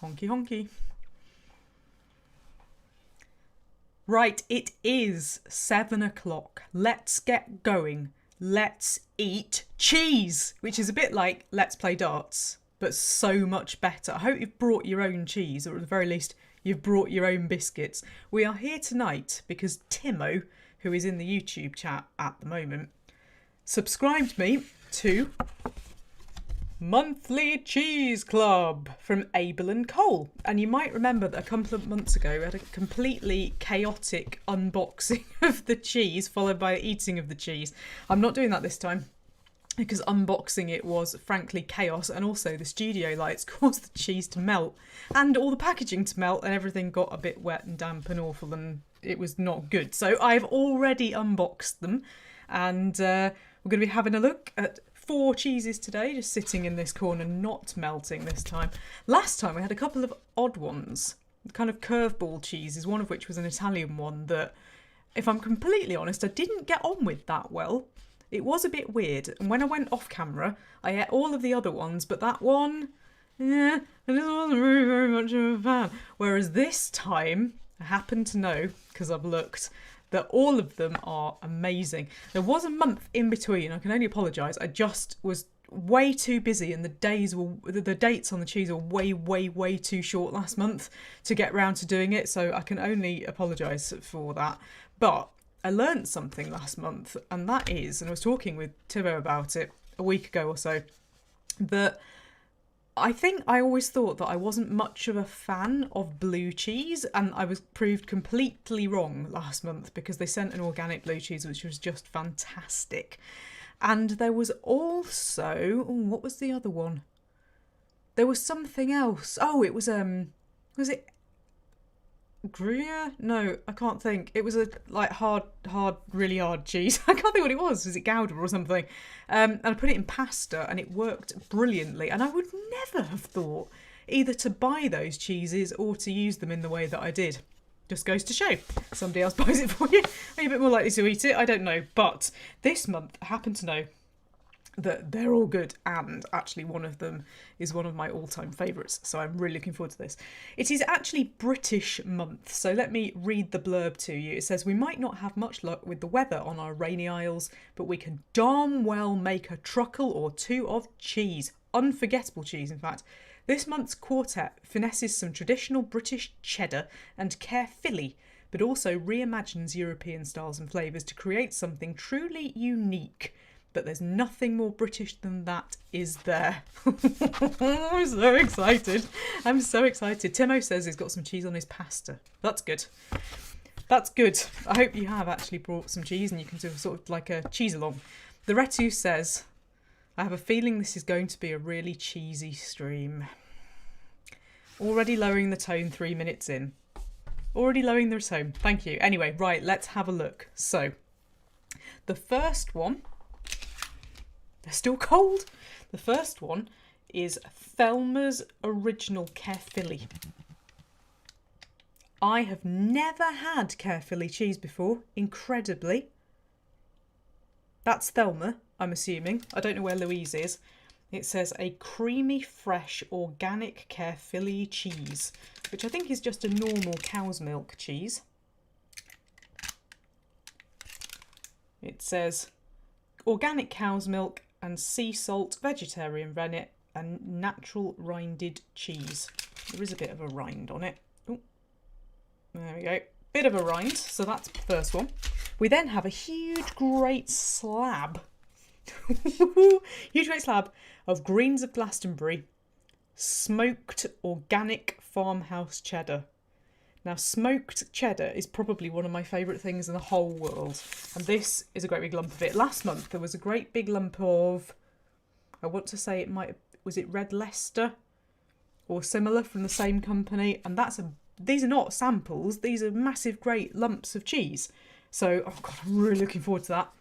Honky honky. Right, it is 7 o'clock. Let's get going. Let's eat cheese, which is a bit like let's play darts, but so much better. I hope you've brought your own cheese, or at the very least, you've brought your own biscuits. We are here tonight because Timo, who is in the YouTube chat at the moment, subscribed me to Monthly Cheese Club from Abel and Cole. And you might remember that a couple of months ago we had a completely chaotic unboxing of the cheese followed by eating of the cheese. I'm not doing that this time because unboxing it was frankly chaos, and also the studio lights caused the cheese to melt and all the packaging to melt, and everything got a bit wet and damp and awful, and it was not good. So I've already unboxed them, and we're going to be having a look at 4 cheeses today, just sitting in this corner, not melting this time. Last time we had a couple of odd ones, kind of curveball cheeses, one of which was an Italian one that, if I'm completely honest, I didn't get on with that well. It was a bit weird, and when I went off camera, I ate all of the other ones, but that one, I just wasn't very, very much of a fan. Whereas this time, I happen to know, because I've looked, that all of them are amazing. There was a month in between, I can only apologise, I just was way too busy, and the dates on the cheese were way too short last month to get round to doing it, so I can only apologise for that. But I learnt something last month, and that is, and I was talking with Timo about it a week ago or so, that I think I always thought that I wasn't much of a fan of blue cheese, and I was proved completely wrong last month because they sent an organic blue cheese which was just fantastic. And there was also, what was the other one? There was something else. Oh, it was it Gruyere? No, I can't think. It was a like really hard cheese. I can't think what it was. Was it Gouda or something? And I put it in pasta and it worked brilliantly. And I would never have thought either to buy those cheeses or to use them in the way that I did. Just goes to show. Somebody else buys it for you. Are you a bit more likely to eat it? I don't know. But this month I happen to know that they're all good, and actually one of them is one of my all-time favourites, so I'm really looking forward to this. It is actually British month, so let me read the blurb to you. It says, "We might not have much luck with the weather on our rainy isles, but we can darn well make a truckle or two of cheese. Unforgettable cheese, in fact. This month's quartet finesses some traditional British cheddar and Carefili, but also reimagines European styles and flavours to create something truly unique. But there's nothing more British than that, is there?" I'm so excited. I'm so excited. Timo says he's got some cheese on his pasta. That's good. That's good. I hope you have actually brought some cheese and you can do sort of like a cheese along. The Retu says, "I have a feeling this is going to be a really cheesy stream." Already lowering the tone 3 minutes in. Already lowering the tone. Thank you. Anyway, right, let's have a look. So, the first one, they're still cold. The first one is Thelma's Original Carefili. I have never had Carefili cheese before, incredibly. That's Thelma, I'm assuming. I don't know where Louise is. It says a creamy, fresh, organic Carefili cheese, which I think is just a normal cow's milk cheese. It says organic cow's milk and sea salt, vegetarian rennet, and natural rinded cheese. There is a bit of a rind on it. Ooh. There we go. Bit of a rind, so that's the first one. We then have a huge, great slab. Huge, great slab of Greens of Glastonbury smoked organic farmhouse cheddar. Now, smoked cheddar is probably one of my favourite things in the whole world. And this is a great big lump of it. Last month, there was a great big lump of, I want to say was it Red Leicester or similar from the same company? And these are not samples. These are massive, great lumps of cheese. So, oh God, I'm really looking forward to that.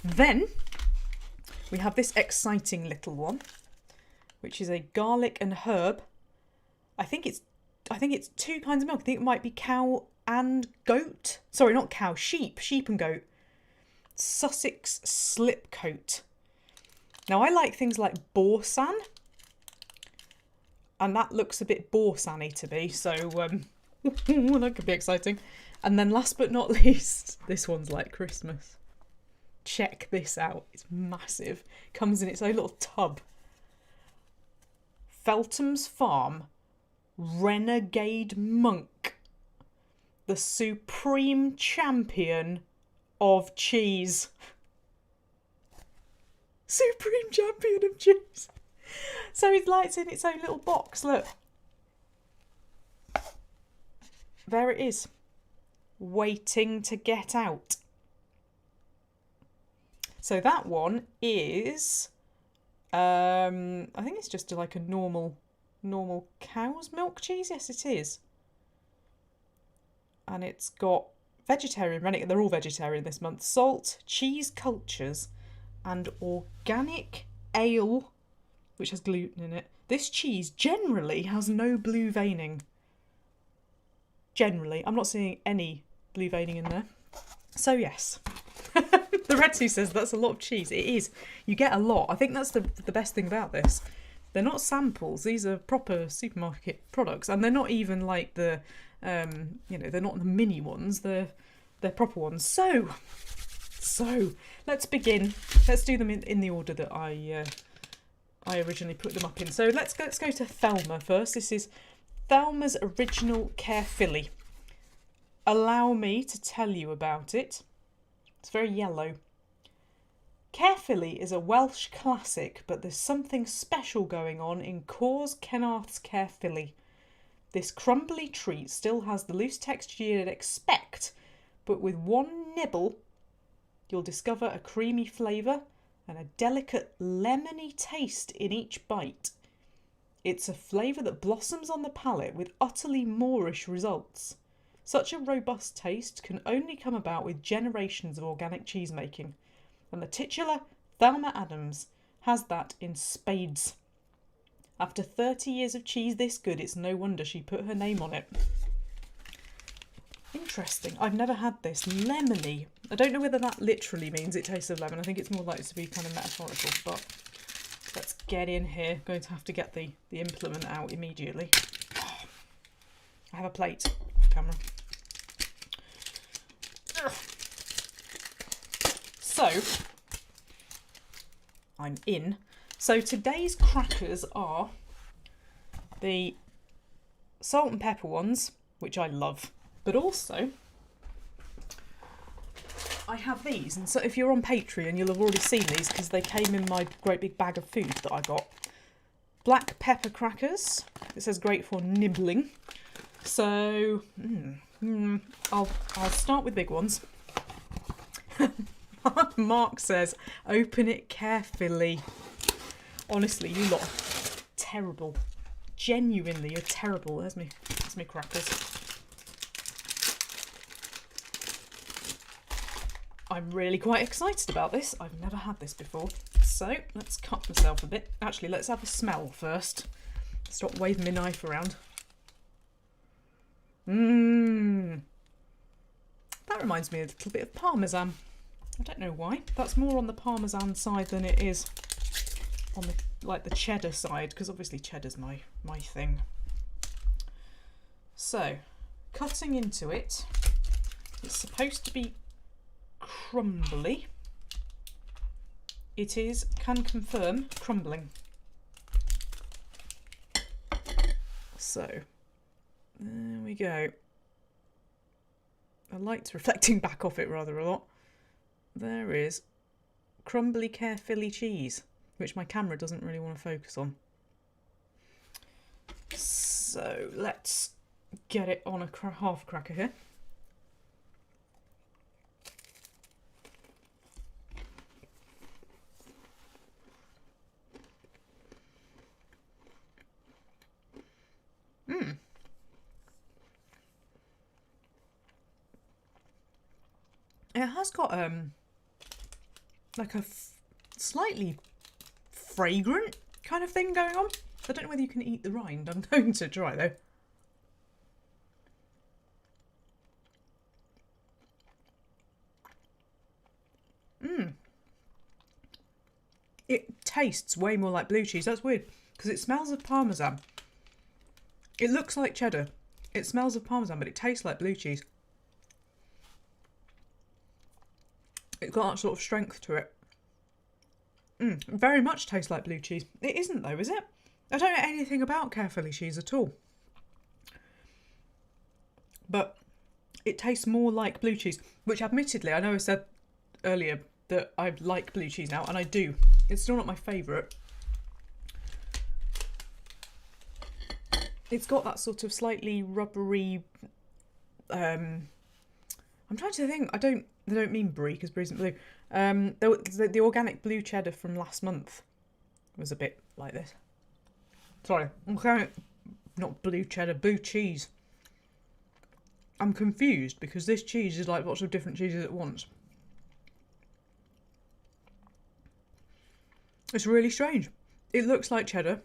Then we have this exciting little one, which is a garlic and herb. I think it's 2 kinds of milk. I think it might be cow and goat. Sorry, not cow, sheep and goat. Sussex Slipcote. Now, I like things like Borsan. And that looks a bit boursin-y to me, so that could be exciting. And then last but not least, this one's like Christmas. Check this out. It's massive. Comes in its own little tub. Feltham's Farm Renegade Monk. The supreme champion of cheese. Supreme champion of cheese. So it's in its own little box, look. There it is. Waiting to get out. So that one is, I think it's just like a normal cow's milk cheese. Yes, it is. And it's got vegetarian, they're all vegetarian this month, salt, cheese cultures, and organic ale, which has gluten in it. This cheese generally has no blue veining. Generally. I'm not seeing any blue veining in there. So yes. The Red Sea says that's a lot of cheese. It is. You get a lot. I think that's the best thing about this. They're not samples. These are proper supermarket products. And they're not even like the, they're not the mini ones. They're proper ones. So let's begin. Let's do them in the order that I originally put them up in. So let's go to Thelma first. This is Thelma's original Carefili. Allow me to tell you about it. It's very yellow. Carefili is a Welsh classic, but there's something special going on in Cors Cenarth's Carefili. This crumbly treat still has the loose texture you'd expect, but with one nibble, you'll discover a creamy flavour and a delicate lemony taste in each bite. It's a flavour that blossoms on the palate with utterly Moorish results. Such a robust taste can only come about with generations of organic cheese making, and the titular Thelma Adams has that in spades. After 30 years of cheese this good, it's no wonder she put her name on it. Interesting. I've never had this. Lemony. I don't know whether that literally means it tastes of lemon. I think it's more likely to be kind of metaphorical, but let's get in here. Going to have to get the implement out immediately. I have a plate off camera. So, I'm in. So today's crackers are the salt and pepper ones, which I love. But also, I have these. And so if you're on Patreon, you'll have already seen these because they came in my great big bag of food that I got. Black pepper crackers. It says great for nibbling. So, I'll start with big ones. Mark says, open it carefully. Honestly, you lot are terrible. Genuinely, you're terrible. There's me crackers. I'm really quite excited about this. I've never had this before. So, let's cut myself a bit. Actually, let's have a smell first. Stop waving my knife around. That reminds me a little bit of Parmesan. I don't know why. That's more on the Parmesan side than it is on the Cheddar side, because obviously Cheddar's my thing. So, cutting into it. It's supposed to be crumbly. It is, can confirm, crumbling. So, there we go. The light's reflecting back off it rather a lot. There is crumbly Carefili cheese, which my camera doesn't really want to focus on. So let's get it on a half cracker here. It has got like a slightly fragrant kind of thing going on. I don't know whether you can eat the rind. I'm going to try though. It tastes way more like blue cheese. That's weird because it smells of Parmesan, It looks like cheddar. It smells of Parmesan, but it tastes like blue cheese. It's got that sort of strength to it. Very much tastes like blue cheese. It isn't though, is it? I don't know anything about Carefili cheese at all. But it tastes more like blue cheese, which admittedly, I know I said earlier that I like blue cheese now, and I do. It's still not my favourite. It's got that sort of slightly rubbery, I'm trying to think, I don't mean brie, because brie isn't blue. The organic blue cheddar from last month was a bit like this. Sorry, okay, not blue cheddar, blue cheese. I'm confused because this cheese is like lots of different cheeses at once. It's really strange. It looks like cheddar.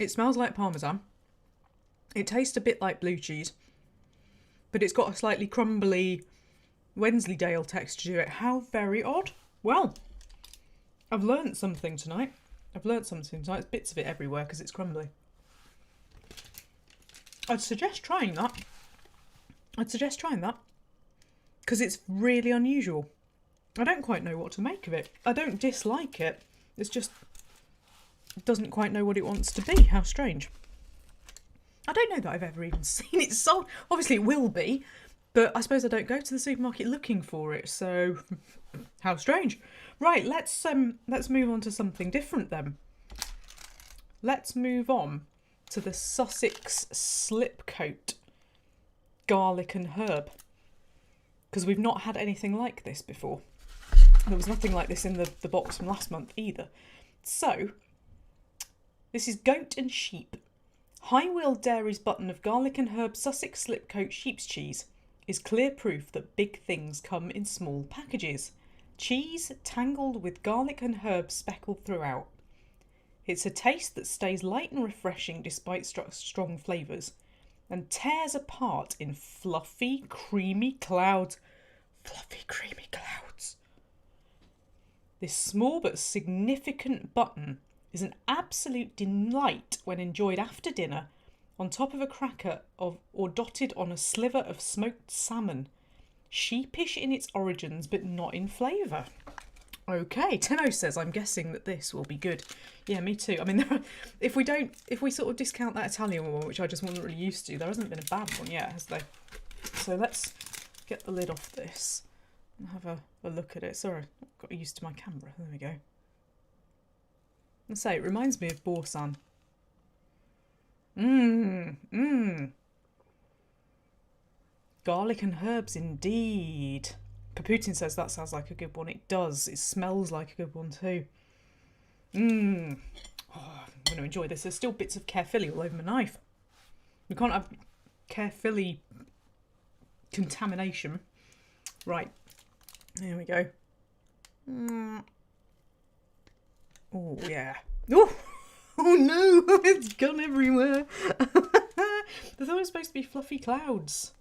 It smells like Parmesan. It tastes a bit like blue cheese. But it's got a slightly crumbly Wensleydale texture to it. How very odd. Well, I've learnt something tonight. There's bits of it everywhere because it's crumbly. I'd suggest trying that. Because it's really unusual. I don't quite know what to make of it. I don't dislike it. It's just, it doesn't quite know what it wants to be. How strange. I don't know that I've ever even seen it sold. Obviously it will be, but I suppose I don't go to the supermarket looking for it, so how strange. Right, let's move on to something different then. Let's move on to the Sussex Slipcote garlic and herb, because we've not had anything like this before. There was nothing like this in the box from last month either. So, this is goat and sheep. High Wheel Dairy's button of garlic and herb Sussex Slipcote sheep's cheese is clear proof that big things come in small packages. Cheese tangled with garlic and herb speckled throughout. It's a taste that stays light and refreshing despite strong flavours, and tears apart in fluffy, creamy clouds. This small but significant button is an absolute delight when enjoyed after dinner on top of a cracker or dotted on a sliver of smoked salmon. Sheepish in its origins but not in flavour. Okay, Tenno says, I'm guessing that this will be good. Yeah, me too. I mean, if we sort of discount that Italian one, which I just wasn't really used to, there hasn't been a bad one yet, has there? So let's get the lid off this and have a look at it. Sorry, I got used to my camera. There we go. Let's say it reminds me of Borsan. Garlic and herbs indeed. Kaputin says that sounds like a good one. It does. It smells like a good one too. Oh, I'm going to enjoy this. There's still bits of Carefili all over my knife. We can't have Carefili contamination. Right. There we go. Oh, yeah. Oh no, it's gone everywhere. I thought it was supposed to be fluffy clouds.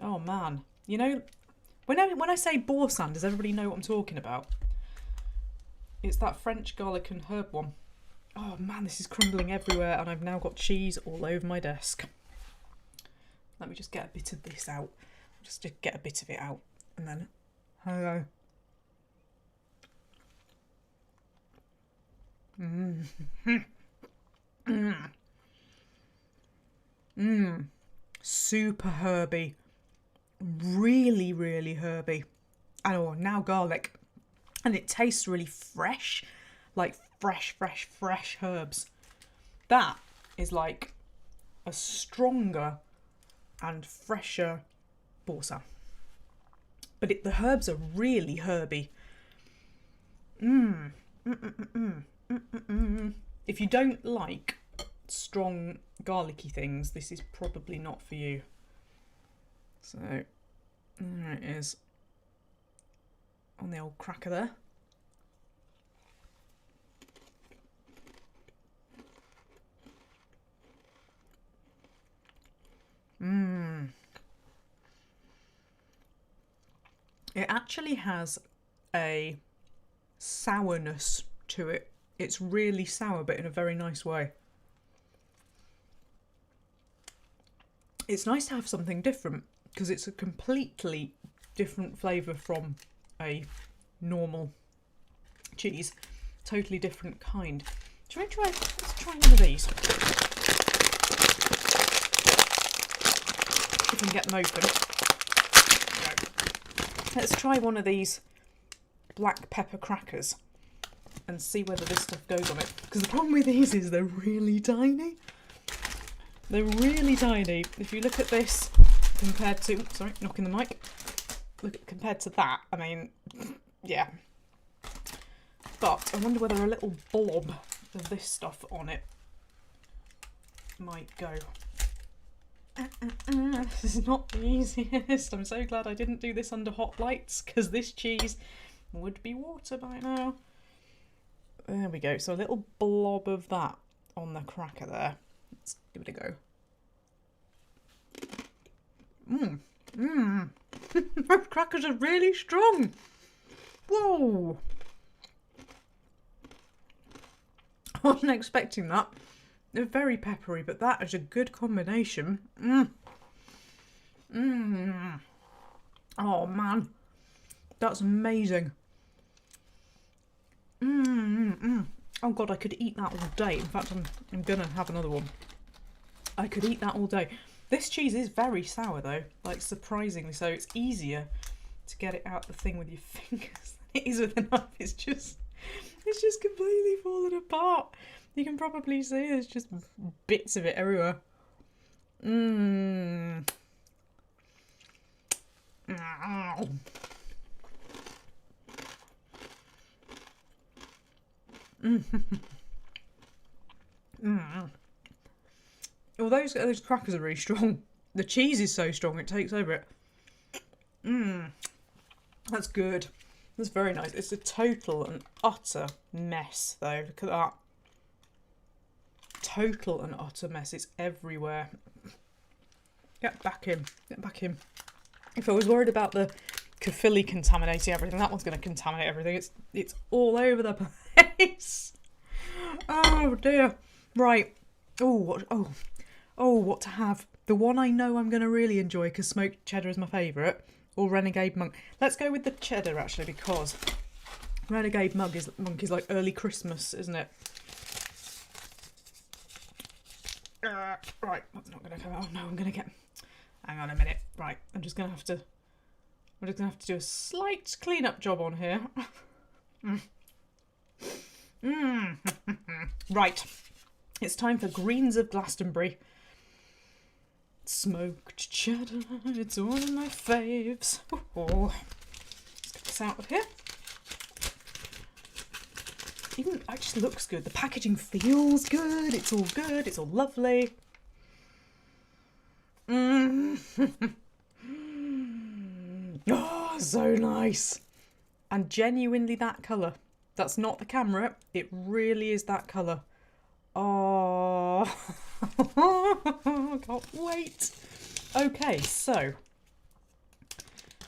Oh man. You know, when I say Borsan, does everybody know what I'm talking about? It's that French garlic and herb one. Oh man, this is crumbling everywhere and I've now got cheese all over my desk. Let me just get a bit of this out. Just to get a bit of it out. And then, hello. Super herby. Really, really herby. Oh, now garlic. And it tastes really fresh. Like fresh herbs. That is like a stronger and fresher Borsan. But the herbs are really herby. If you don't like strong garlicky things, this is probably not for you. So there it is on the old cracker there. It actually has a sourness to it. It's really sour, but in a very nice way. It's nice to have something different because it's a completely different flavour from a normal cheese. Totally different kind. Let's try one of these. If we can get them open. Let's try one of these black pepper crackers and see whether this stuff goes on it. Because the problem with these is they're really tiny. They're really tiny. If you look at this compared to... Sorry, knocking the mic. Compared to that, I mean, yeah. But I wonder whether a little blob of this stuff on it might go. This is not the easiest. I'm so glad I didn't do this under hot lights because this cheese would be water by now. There we go. So a little blob of that on the cracker there. Let's give it a go. Those crackers are really strong. Whoa. I wasn't expecting that. They're very peppery, but that is a good combination. Oh man, that's amazing. Oh god, I could eat that all day. In fact, I'm gonna have another one. I could eat that all day. This cheese is very sour though, like surprisingly so. It's easier to get it out the thing with your fingers than it is with a knife. It's just completely falling apart. You can probably see there's just bits of it everywhere. Well, those crackers are really strong. The cheese is so strong it takes over it. That's good. That's very nice. It's a total and utter mess though. Look at that. Total and utter mess. It's everywhere. Get back in. Get back in. If I was worried about the Carefili contaminating everything, that one's going to contaminate everything. It's all over the place. Oh dear. Right. What to have? The one I know I'm going to really enjoy because smoked cheddar is my favourite, or renegade monk. Let's go with the cheddar actually because renegade monk is like early Christmas, isn't it? Right, that's not going to come out. Oh no, I'm going to get... Hang on a minute. Right, I'm just going to have to do a slight clean-up job on here. Right, it's time for greens of Glastonbury. Smoked cheddar, it's one of my faves. Let's get this out of here. Even it just looks good. The packaging feels good. It's all good. It's all lovely. Oh, so nice. And genuinely that colour. That's not the camera. It really is that colour. Oh, can't wait. Okay, so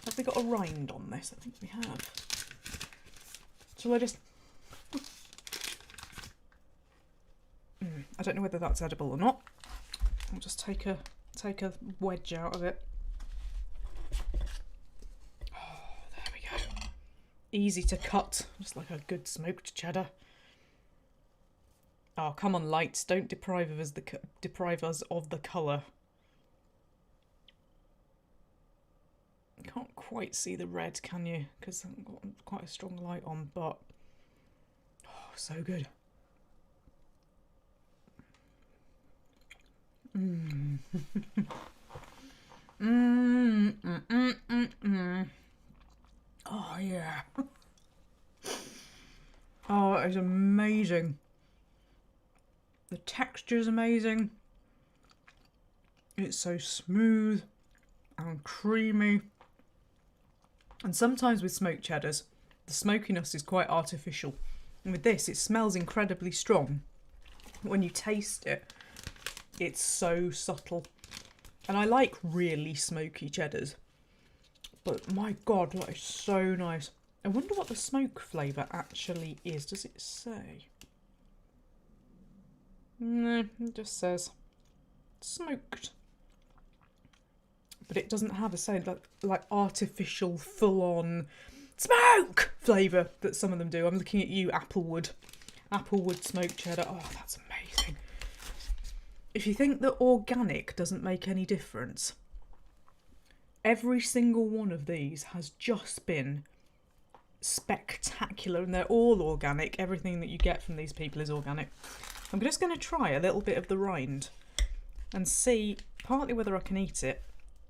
have we got a rind on this? I think we have. Shall I just... I don't know whether that's edible or not. I'll just take a wedge out of it. Oh, there we go. Easy to cut, just like a good smoked cheddar. Oh, come on, lights! Don't deprive us of the colour. You can't quite see the red, can you? Because I've got quite a strong light on, but oh, so good. Oh yeah. Oh, it's amazing. The texture is amazing. It's so smooth and creamy. And sometimes with smoked cheddars, the smokiness is quite artificial. And with this, it smells incredibly strong. When you taste it, it's so subtle. And I like really smoky cheddars. But my God, that is so nice. I wonder what the smoke flavour actually is. Does it say? No, it just says smoked. but it doesn't have a sound like artificial, full-on smoke flavour that some of them do. I'm looking at you, Applewood smoked cheddar. Oh, that's amazing. If you think that organic doesn't make any difference, every single one of these has just been spectacular, and they're all organic. Everything that you get from these people is organic. I'm just going to try a little bit of the rind and see partly whether I can eat it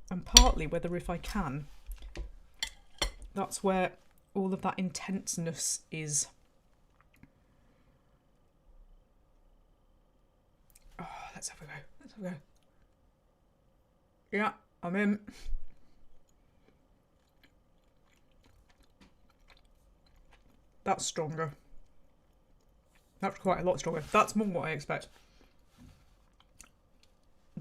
and partly whether, if I can, that's where all of that intenseness is. Oh, let's have a go. Yeah, I'm in. That's stronger. That's quite a lot stronger. That's more what I expect.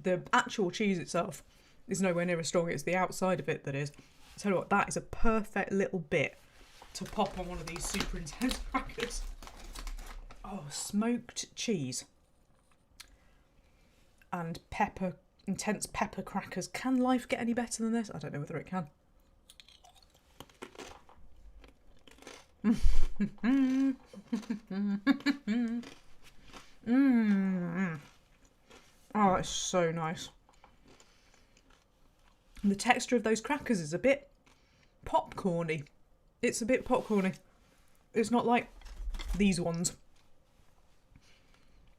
The actual cheese itself is nowhere near as strong. It's the outside of it that is. I tell you what, that is a perfect little bit to pop on one of these super intense crackers. Oh, smoked cheese and pepper, intense pepper crackers. Can life get any better than this? I don't know whether it can. Oh, that's so nice. And the texture of those crackers is a bit popcorny. It's a bit popcorny. It's not like these ones.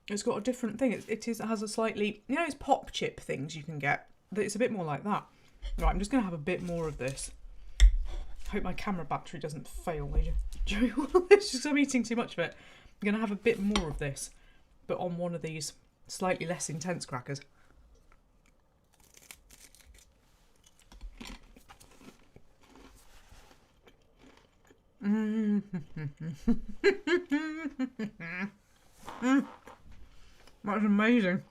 It's got a different thing. It has a slightly, you know, it's pop chip things you can get. It's a bit more like that. Right, I'm just going to have a bit more of this. Hope my camera battery doesn't fail me during all this, just 'cause I'm eating too much of it. I'm going to have a bit more of this, but on one of these slightly less intense crackers. That's amazing.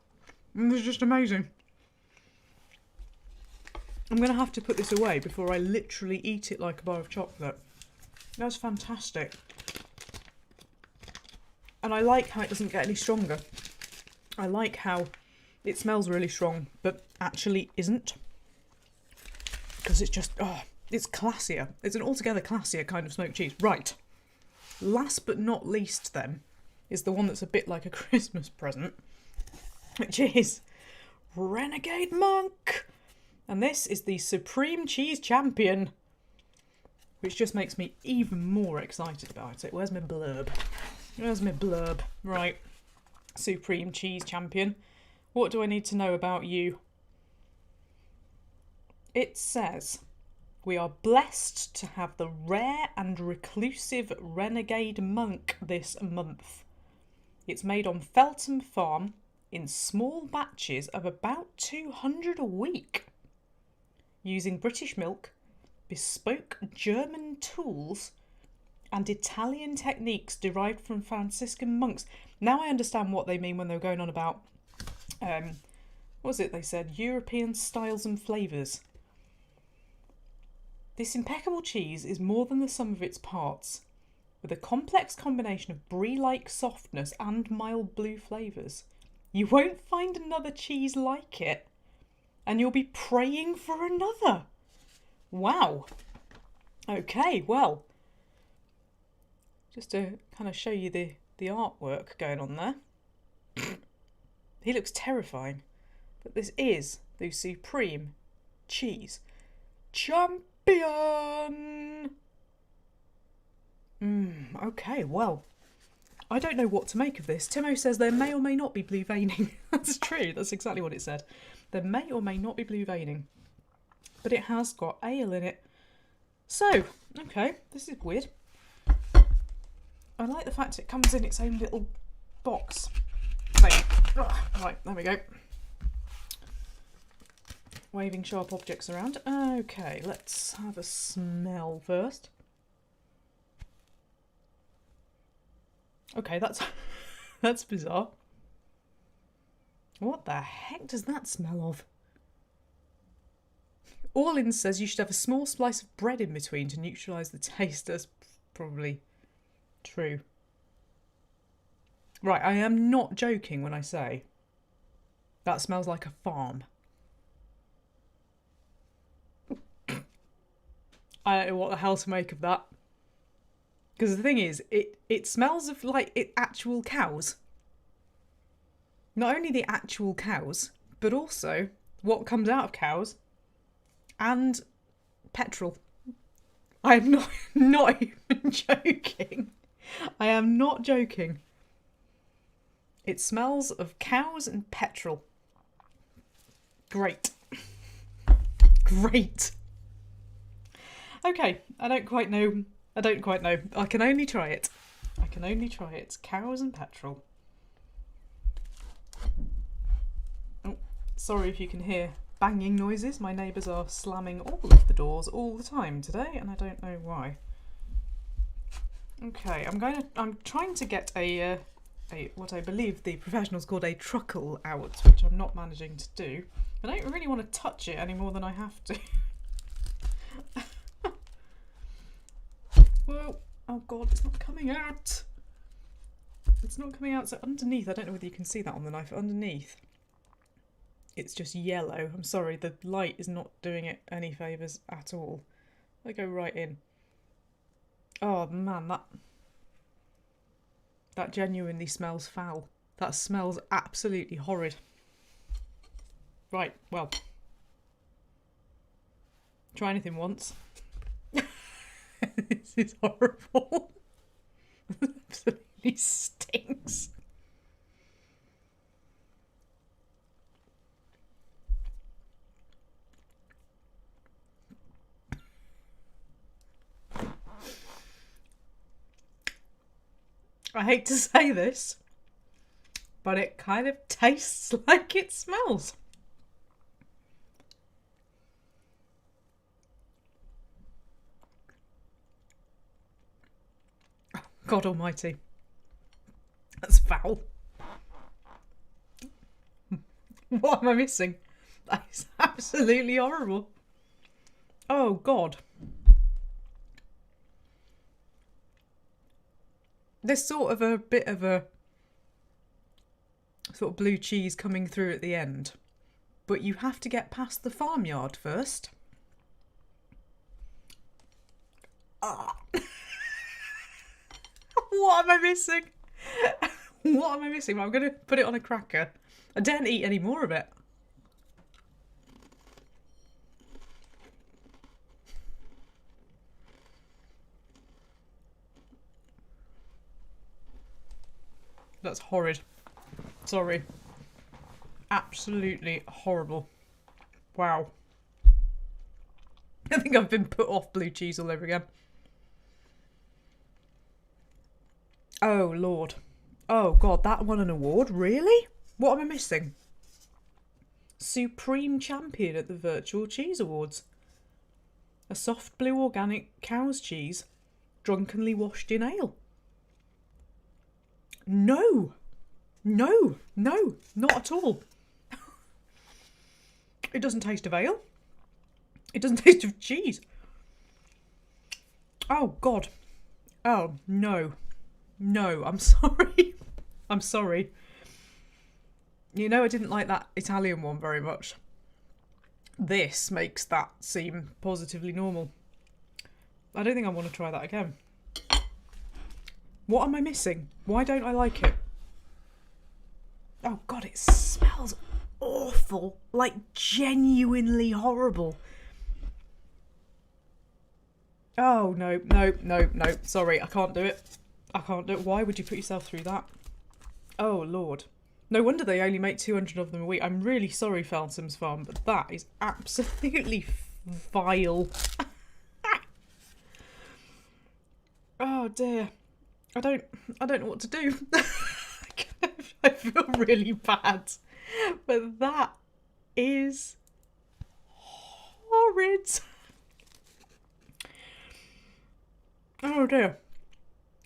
This is just amazing. I'm going to have to put this away before I literally eat it like a bar of chocolate. That's fantastic. And I like how it doesn't get any stronger. I like how it smells really strong, but actually isn't. Because it's just, oh, it's classier. It's an altogether classier kind of smoked cheese. Right. Last but not least then, is the one that's a bit like a Christmas present, which is Renegade Monk. And this is the Supreme Cheese Champion, which just makes me even more excited about it. Where's my blurb? Where's my blurb? Right. Supreme Cheese Champion. What do I need to know about you? It says, we are blessed to have the rare and reclusive Renegade Monk this month. It's made on Feltham Farm in small batches of about 200 a week. Using British milk, bespoke German tools, and Italian techniques derived from Franciscan monks. Now I understand what they mean when they were going on about, what was it they said? European styles and flavours. This impeccable cheese is more than the sum of its parts, with a complex combination of brie-like softness and mild blue flavours. You won't find another cheese like it, and you'll be praying for another. Wow. Okay, well, just to kind of show you the artwork going on there. He looks terrifying. But this is the Supreme Cheese Champion. Okay, well, I don't know what to make of this. Timo says there may or may not be blue veining. That's true. That's exactly what it said. There may or may not be blue veining. But it has got ale in it. So, okay, this is weird. I like the fact it comes in its own little box thing. Right, there we go. Waving sharp objects around. Okay, let's have a smell first. Okay, that's that's bizarre. What the heck does that smell of? Orlin says you should have a small slice of bread in between to neutralise the taste. That's probably true. Right, I am not joking when I say that smells like a farm. I don't know what the hell to make of that. Because the thing is, it smells of like actual cows. Not only the actual cows, but also what comes out of cows and petrol. I am not even joking. I am not joking. It smells of cows and petrol. Great. Great. Okay, I don't quite know. I can only try it. Cows and petrol. Oh, sorry if you can hear banging noises. My neighbours are slamming all of the doors all the time today, and I don't know why. Okay, I'm trying to get a what I believe the professionals called a truckle out, which I'm not managing to do. I don't really want to touch it any more than I have to. Whoa! Oh god, it's not coming out. It's not coming out. So underneath, I don't know whether you can see that on the knife. Underneath, it's just yellow. I'm sorry, the light is not doing it any favours at all. I go right in. Oh man, that genuinely smells foul. That smells absolutely horrid. Right, well. Try anything once. This is horrible. It absolutely stinks. I hate to say this, but it kind of tastes like it smells. God almighty. That's foul. What am I missing? That is absolutely horrible. Oh God. There's sort of a bit of a sort of blue cheese coming through at the end, but you have to get past the farmyard first. Ah. What am I missing? What am I missing? Well, I'm going to put it on a cracker. I daren't eat any more of it. That's horrid. Sorry. Absolutely horrible. Wow. I think I've been put off blue cheese all over again. Oh, Lord. Oh, God, that won an award? Really? What am I missing? Supreme Champion at the Virtual Cheese Awards. A soft blue organic cow's cheese, drunkenly washed in ale. No, not at all. It doesn't taste of ale. It doesn't taste of cheese. Oh, God. Oh, no. No, I'm sorry. I'm sorry. You know, I didn't like that Italian one very much. This makes that seem positively normal. I don't think I want to try that again. What am I missing? Why don't I like it? Oh God, it smells awful. Like genuinely horrible. Oh, no. Sorry, I can't do it. Why would you put yourself through that? Oh, Lord. No wonder they only make 200 of them a week. I'm really sorry, Feltham's Farm, but that is absolutely vile. Oh, dear. I don't know what to do. I feel really bad. But that is horrid. Oh dear.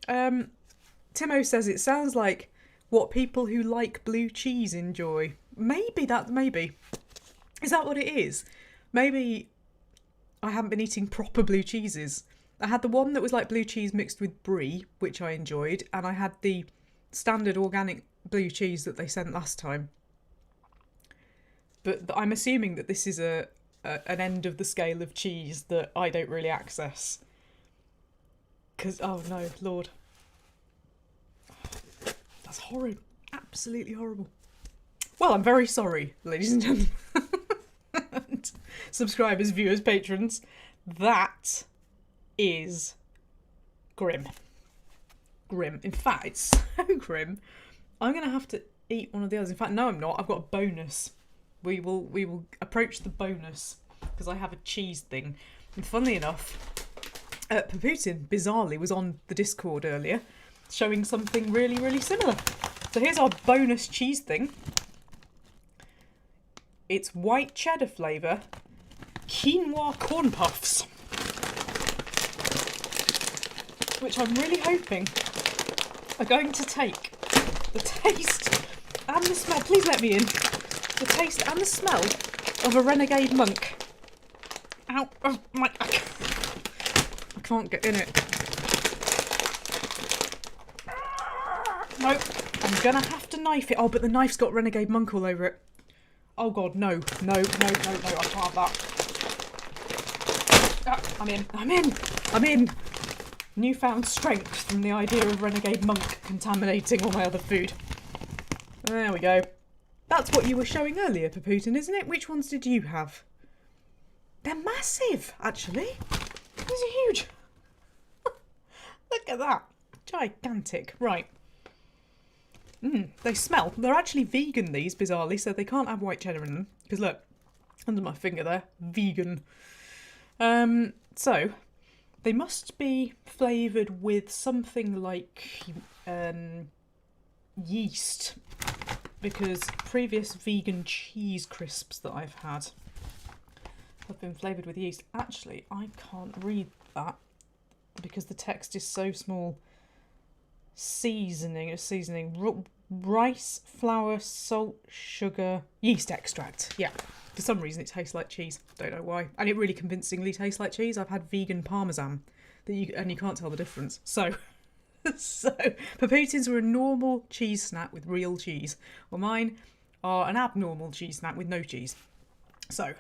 Timo says it sounds like what people who like blue cheese enjoy. Maybe. Is that what it is? Maybe I haven't been eating proper blue cheeses. I had the one that was like blue cheese mixed with brie, which I enjoyed, and I had the standard organic blue cheese that they sent last time. But I'm assuming that this is a an end of the scale of cheese that I don't really access. Because, oh no, Lord. That's horrible. Absolutely horrible. Well, I'm very sorry, ladies and gentlemen. And subscribers, viewers, patrons. That is grim. Grim. In fact, it's so grim. I'm going to have to eat one of the others. In fact, no, I'm not. I've got a bonus. We will approach the bonus because I have a cheese thing. And funnily enough, Putin, bizarrely, was on the Discord earlier showing something really, really similar. So here's our bonus cheese thing. It's white cheddar flavour, quinoa corn puffs, which I'm really hoping are going to take the taste and the smell, please let me in, the taste and the smell of a renegade monk out of my... I can't get in it. Nope, I'm gonna have to knife it. Oh, but the knife's got renegade monk all over it. Oh god, no, no, no, no, no, I can't have that. Ah, I'm in. Newfound strength from the idea of renegade monk contaminating all my other food. There we go. That's what you were showing earlier, Putin, isn't it? Which ones did you have? They're massive, actually. These are huge. Look at that. Gigantic. Right. They smell. They're actually vegan, these, bizarrely, so they can't have white cheddar in them. Because look, under my finger there, vegan. So, they must be flavoured with something like yeast. Because previous vegan cheese crisps that I've had have been flavoured with yeast. Actually, I can't read that because the text is so small. Seasoning, rice, flour, salt, sugar, yeast extract. Yeah, for some reason it tastes like cheese. Don't know why. And it really convincingly tastes like cheese. I've had vegan parmesan and you can't tell the difference. So Pepitins were a normal cheese snack with real cheese. Well, mine are an abnormal cheese snack with no cheese. So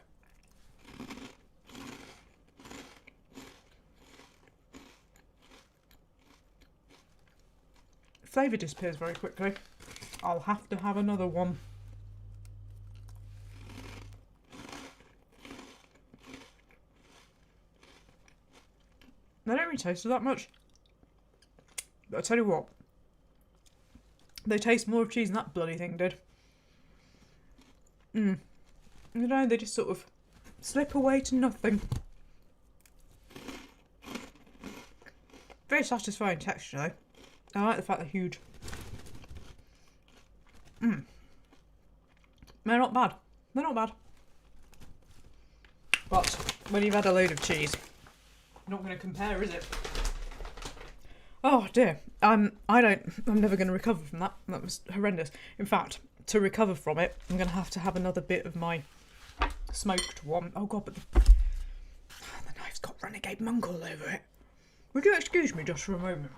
flavour disappears very quickly. I'll have to have another one. They don't really taste that much. But I tell you what, they taste more of cheese than that bloody thing did. You know, they just sort of slip away to nothing. Very satisfying texture though. I like the fact they're huge. They're not bad. They're not bad. But when you've had a load of cheese, not going to compare, is it? Oh dear. I'm never going to recover from that. That was horrendous. In fact, to recover from it, I'm going to have another bit of my smoked one. Oh god, but the knife's got renegade monk all over it. Would you excuse me just for a moment?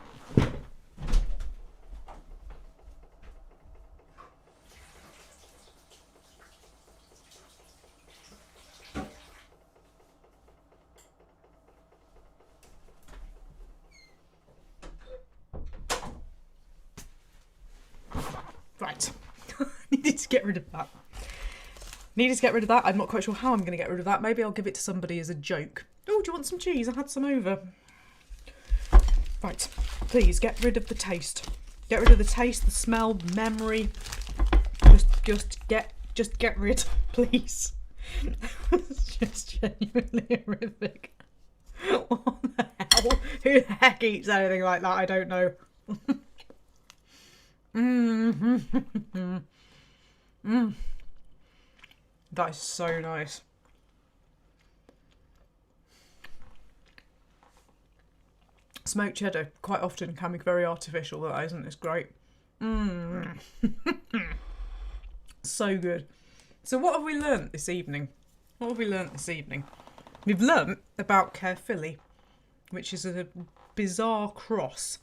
Right. Needed to get rid of that. I'm not quite sure how I'm going to get rid of that. Maybe I'll give it to somebody as a joke. Oh, do you want some cheese? I had some over. Right. Please, get rid of the taste. Get rid of the taste, the smell, memory. Just get rid, please. It's just genuinely horrific. What the hell? Who the heck eats anything like that? I don't know. That is so nice. Smoked cheddar quite often can be very artificial, that isn't it? Great. So good. So what have we learnt this evening? We've learnt about Carefili, which is a bizarre cross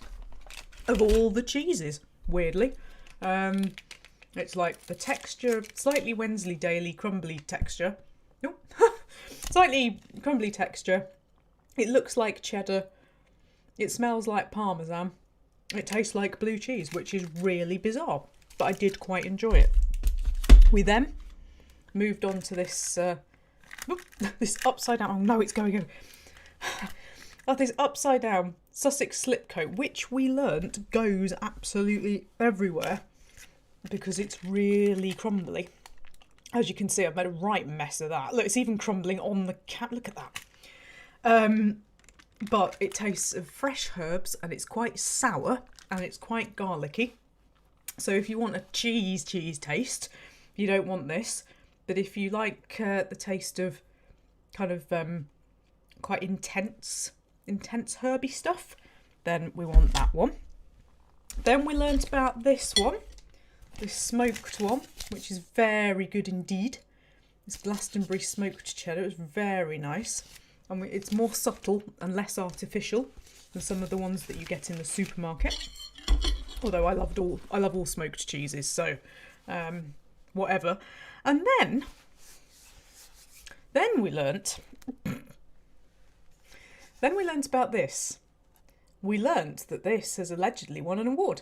of all the cheeses, weirdly. It's like the texture, slightly Wensleydale-y, crumbly texture. Slightly crumbly texture. It looks like cheddar. It smells like parmesan. It tastes like blue cheese, which is really bizarre, but I did quite enjoy it. We then moved on to this this upside down. Oh no, it's going over. Oh, this upside down Sussex slipcoat, which we learnt goes absolutely everywhere because it's really crumbly. As you can see, I've made a right mess of that. Look, it's even crumbling on the cap. Look at that. But it tastes of fresh herbs and it's quite sour and it's quite garlicky. So if you want a cheese taste, you don't want this. But if you like the taste of kind of quite intense herby stuff, then we want that one. Then we learnt about this one, this smoked one, which is very good indeed. This Glastonbury smoked cheddar is very nice. And it's more subtle and less artificial than some of the ones that you get in the supermarket. Although I love all smoked cheeses, so whatever. And then we learnt about this. We learnt that this has allegedly won an award.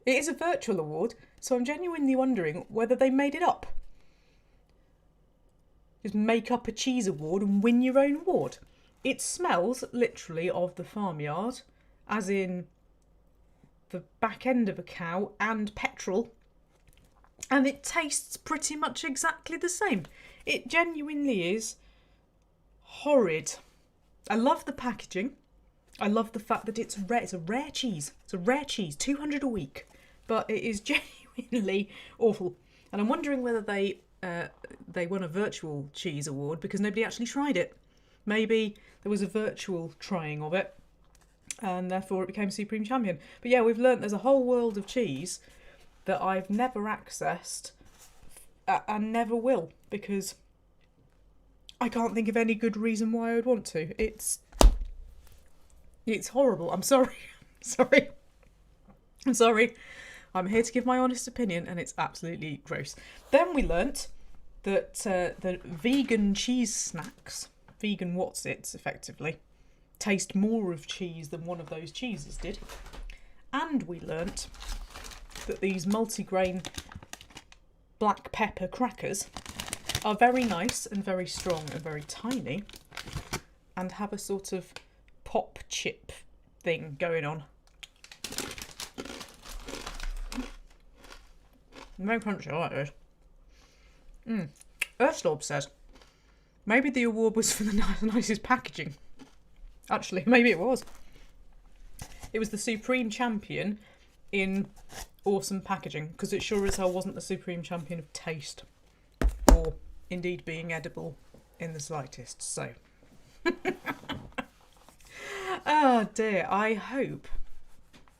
It is a virtual award, so I'm genuinely wondering whether they made it up. Just make up a cheese award and win your own award. It smells literally of the farmyard, as in the back end of a cow and petrol, and it tastes pretty much exactly the same. It genuinely is horrid. I love the packaging. I love the fact that it's rare. It's a rare cheese. It's a rare cheese, 200 a week, but it is genuinely awful. And I'm wondering whether they won a virtual cheese award because nobody actually tried it. Maybe there was a virtual trying of it and therefore it became Supreme Champion. But yeah, we've learnt there's a whole world of cheese that I've never accessed and never will because I can't think of any good reason why I would want to. It's horrible. I'm sorry. I'm sorry. I'm here to give my honest opinion and it's absolutely gross. Then we learnt that the vegan cheese snacks, vegan what's-its effectively, taste more of cheese than one of those cheeses did. And we learnt that these multigrain black pepper crackers are very nice and very strong and very tiny and have a sort of pop chip thing going on. Very crunchy, I like this. Earthstorb says, maybe the award was for the nicest packaging. Actually, maybe it was. It was the Supreme Champion in awesome packaging, because it sure as hell wasn't the Supreme Champion of taste, or indeed being edible in the slightest, so. Oh dear, I hope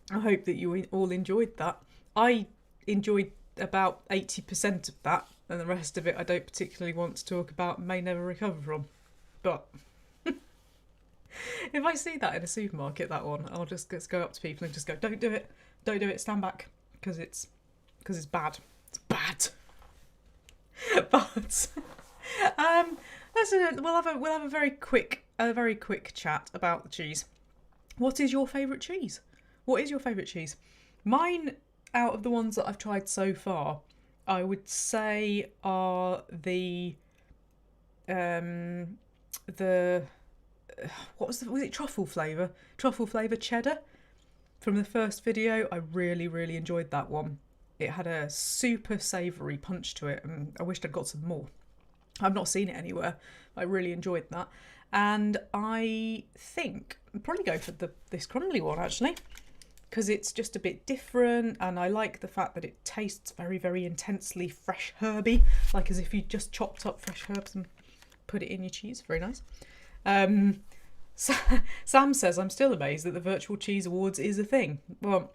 that you all enjoyed that. I enjoyed about 80% of that, and the rest of it I don't particularly want to talk about and may never recover from. But if I see that in a supermarket, that one, I'll just go up to people and just go, don't do it, stand back, because it's bad. It's bad. But we'll have a very quick chat about the cheese. What is your favourite cheese? What is your favourite cheese? Mine, out of the ones that I've tried so far, I would say are the was it truffle flavour cheddar from the first video. I really enjoyed that one. It had a super savoury punch to it and I wished I'd got some more. I've not seen it anywhere. I really enjoyed that, and I think I'd probably go for this crumbly one actually, because it's just a bit different and I like the fact that it tastes very intensely fresh herby, like as if you just chopped up fresh herbs and put it in your cheese. Very nice. Sam says, I'm still amazed that the virtual cheese awards is a thing. Well,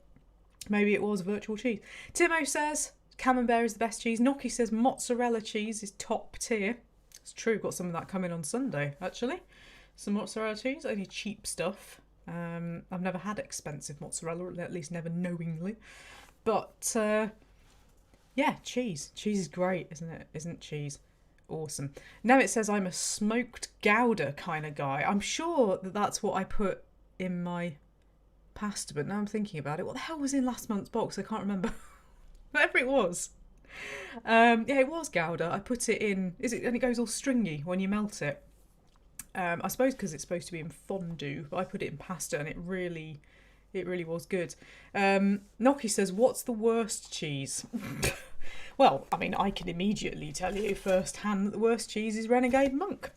maybe it was virtual cheese. Timo says Camembert is the best cheese. Noki says mozzarella cheese is top tier. It's true, got some of that coming on Sunday actually. Some mozzarella cheese, only cheap stuff. I've never had expensive mozzarella, or at least never knowingly. But yeah, cheese is great, isn't it? Isn't cheese Awesome. Now it says I'm a smoked Gouda kind of guy. I'm sure that that's what I put in my pasta, but now I'm thinking about it. What the hell was in last month's box? I can't remember. Whatever it was. Yeah, it was Gouda. I put it in. And it goes all stringy when you melt it. I suppose because it's supposed to be in fondue, but I put it in pasta and it really was good. Noki says, what's the worst cheese? Well, I mean, I can immediately tell you firsthand that the worst cheese is Renegade Monk.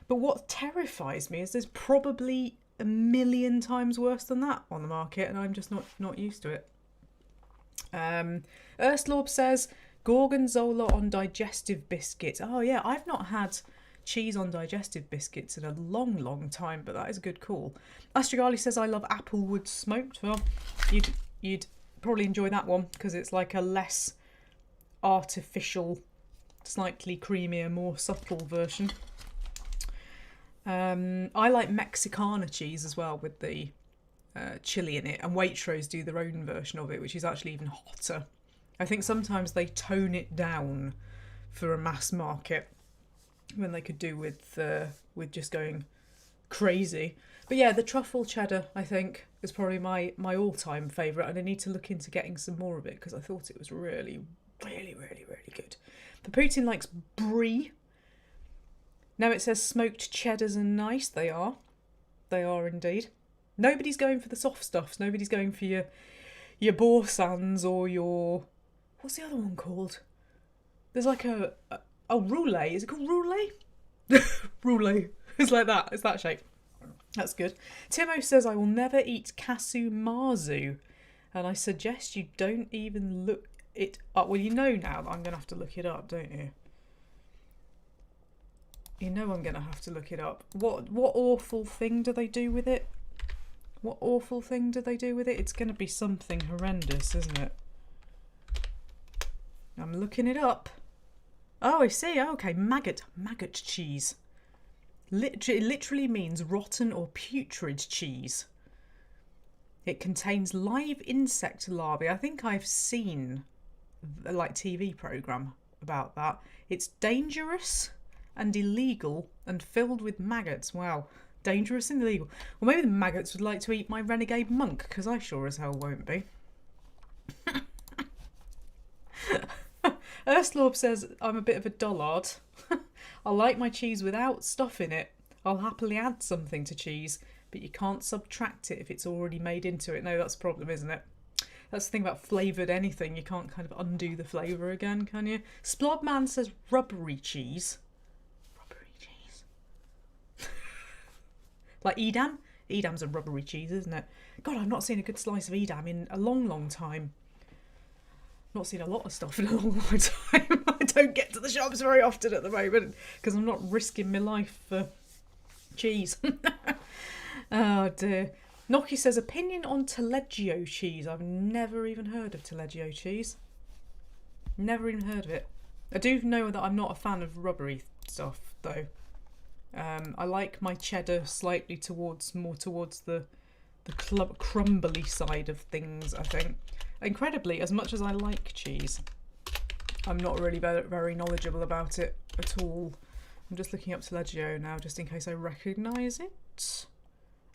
But what terrifies me is there's probably a million times worse than that on the market, and I'm just not used to it. Erstlorb says, Gorgonzola on digestive biscuits. Oh yeah, I've not had cheese on digestive biscuits in a long time, but that is a good call. Astrigali says, I love applewood smoked. Well, you'd probably enjoy that one because it's like a less artificial, slightly creamier, more subtle version. I like Mexicana cheese as well with the chili in it, and Waitrose do their own version of it, which is actually even hotter. I think sometimes they tone it down for a mass market when they could do with just going crazy. But yeah, the truffle cheddar, I think, is probably my all-time favourite, and I need to look into getting some more of it because I thought it was really good. But Putin likes brie. Now it says smoked cheddars are nice. They are indeed. Nobody's going for the soft stuffs. Nobody's going for your Boursands or your, what's the other one called? There's like a roulette. Is it called roulette? Roulette. It's like that. It's that shape. That's good. Timo says, I will never eat casu marzu. And I suggest you don't even look it up. Well, you know now that I'm going to have to look it up, don't you? You know I'm going to have to look it up. What awful thing do they do with it? What awful thing do they do with it? It's going to be something horrendous, isn't it? I'm looking it up. Oh, I see. Oh, okay, maggot cheese. It literally means rotten or putrid cheese. It contains live insect larvae. I think I've seen a TV programme about that. It's dangerous and illegal and filled with maggots. Wow, dangerous and illegal. Well, maybe the maggots would like to eat my Renegade Monk, because I sure as hell won't be. Erstlorb says, I'm a bit of a dullard. I like my cheese without stuff in it. I'll happily add something to cheese, but you can't subtract it if it's already made into it. No, that's a problem, isn't it? That's the thing about flavoured anything. You can't kind of undo the flavour again, can you? Splodman says rubbery cheese. Rubbery cheese. Like Edam? Edam's a rubbery cheese, isn't it? God, I've not seen a good slice of Edam in a long time. Not seen a lot of stuff in a long time. I don't get to the shops very often at the moment because I'm not risking my life for cheese. Oh dear. Noki says, opinion on Taleggio cheese. I've never even heard of Taleggio cheese. Never even heard of it. I do know that I'm not a fan of rubbery stuff though. I like my cheddar slightly more towards the crumbly side of things, I think. Incredibly, as much as I like cheese, I'm not really very knowledgeable about it at all. I'm just looking up Taleggio now, just in case I recognise it.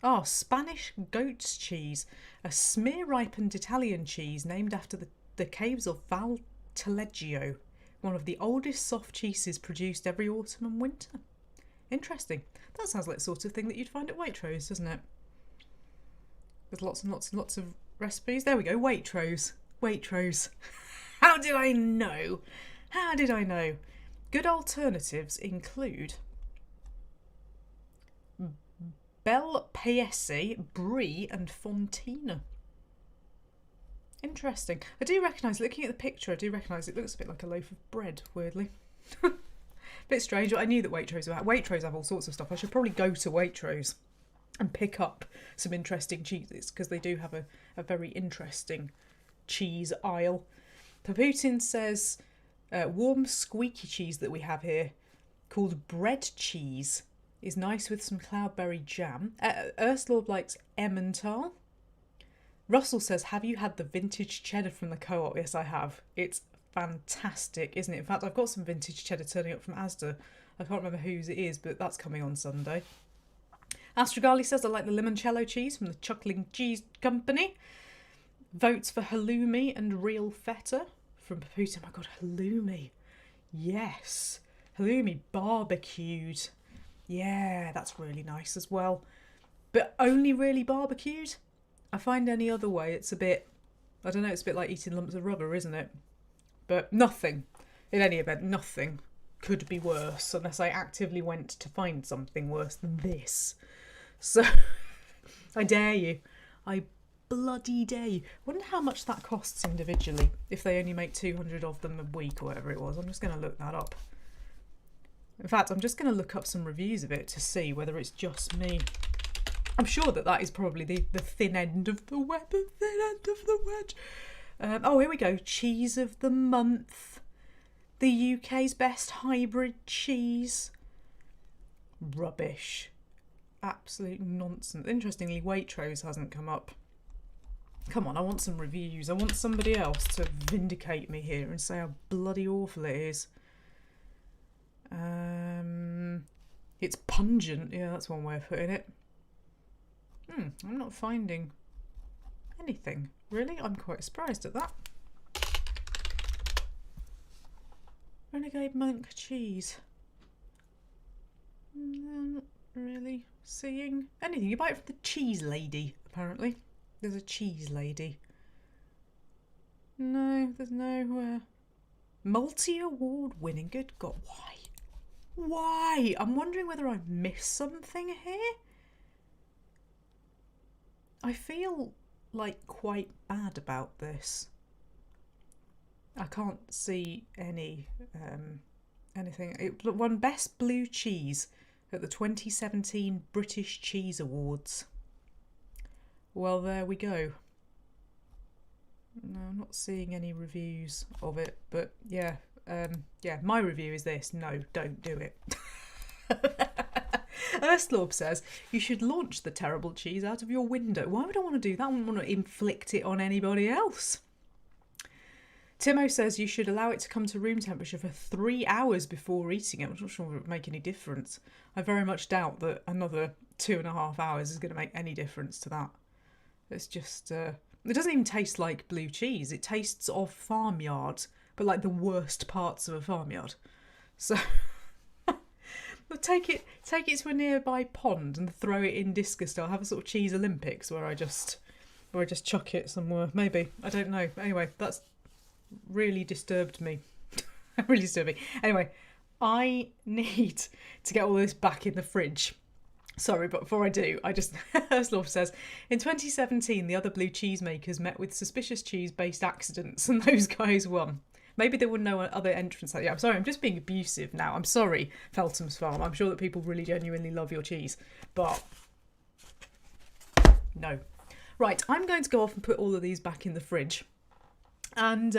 Ah, Spanish goat's cheese, a smear-ripened Italian cheese named after the caves of Val Taleggio, one of the oldest soft cheeses produced every autumn and winter. Interesting. That sounds like the sort of thing that you'd find at Waitrose, doesn't it? With lots and lots of recipes. There we go, Waitrose. Waitrose. How did I know? How did I know? Good alternatives include Bel Paese, Brie and Fontina. Interesting. I do recognise, looking at the picture, I do recognise it looks a bit like a loaf of bread, weirdly. Bit strange. I knew that Waitrose have all sorts of stuff. I should probably go to Waitrose and pick up some interesting cheeses because they do have a very interesting cheese aisle. Paputin says warm squeaky cheese that we have here called bread cheese is nice with some cloudberry jam. Erstlord likes Emmental. Russell says, have you had the vintage cheddar from the Co-op? Yes, I have. It's fantastic, isn't it? In fact, I've got some vintage cheddar turning up from Asda. I can't remember whose it is, but that's coming on Sunday. Astrogali says, I like the limoncello cheese from the Chuckling Cheese Company. Votes for halloumi and real feta from Paputa. Oh my god, halloumi. Yes. Halloumi barbecued. Yeah, that's really nice as well. But only really barbecued. I find any other way it's a bit, I don't know, it's a bit like eating lumps of rubber, isn't it? But nothing, in any event, nothing could be worse unless I actively went to find something worse than this. So, I dare you. I bloody dare you. I wonder how much that costs individually if they only make 200 of them a week or whatever it was. I'm just going to look that up. In fact, I'm just going to look up some reviews of it to see whether it's just me. I'm sure that is probably the thin end of the web, the thin end of the wedge. Oh, here we go. Cheese of the month. The UK's best hybrid cheese. Rubbish. Absolute nonsense. Interestingly, Waitrose hasn't come up. Come on, I want some reviews. I want somebody else to vindicate me here and say how bloody awful it is. It's pungent. Yeah, that's one way of putting it. I'm not finding anything. Really? I'm quite surprised at that. Renegade Monk cheese. I'm not really seeing anything. You buy it from the cheese lady, apparently. There's a cheese lady. No, there's no multi-award winning. Good God, why? Why? I'm wondering whether I've missed something here. I feel like quite bad about this. I can't see anything. It won Best Blue Cheese at the 2017 British Cheese Awards. Well, there we go. No, I'm not seeing any reviews of it, but yeah, my review is this. No, don't do it. Earthslorb says, you should launch the terrible cheese out of your window. Why would I want to do that? I wouldn't want to inflict it on anybody else. Timo says you should allow it to come to room temperature for 3 hours before eating it. I'm not sure if it would make any difference. I very much doubt that another 2.5 hours is going to make any difference to that. It's just, it doesn't even taste like blue cheese. It tastes of farmyard, but like the worst parts of a farmyard. So... Take it to a nearby pond and throw it in discus style. Have a sort of cheese Olympics where I just chuck it somewhere. Maybe, I don't know. Anyway, that's really disturbed me. Really disturbed me. Anyway, I need to get all this back in the fridge. Sorry, but before I do, Ursula says, in 2017, the other blue cheese makers met with suspicious cheese-based accidents, and those guys won. Maybe there were no other entrants. Yeah, I'm sorry, I'm just being abusive now. I'm sorry, Feltham's Farm. I'm sure that people really genuinely love your cheese. But, no. Right, I'm going to go off and put all of these back in the fridge. And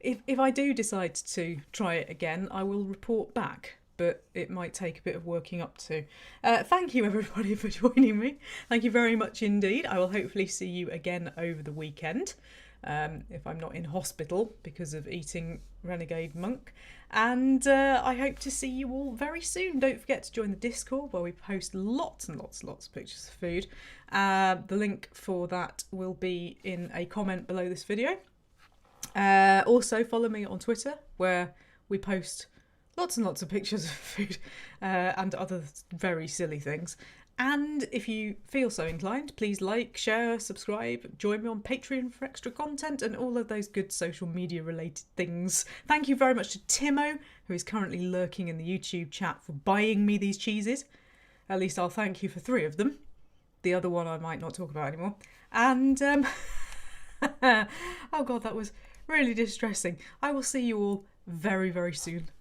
if I do decide to try it again, I will report back. But it might take a bit of working up to. Thank you, everybody, for joining me. Thank you very much indeed. I will hopefully see you again over the weekend. If I'm not in hospital because of eating Renegade Monk. And I hope to see you all very soon. Don't forget to join the Discord where we post lots and lots of pictures of food. The link for that will be in a comment below this video. Also follow me on Twitter where we post lots and lots of pictures of food and other very silly things. And if you feel so inclined, please like, share, subscribe, join me on Patreon for extra content and all of those good social media related things. Thank you very much to Timo, who is currently lurking in the YouTube chat, for buying me these cheeses. At least I'll thank you for 3 of them. The other one I might not talk about anymore. And, oh God, that was really distressing. I will see you all very, very soon.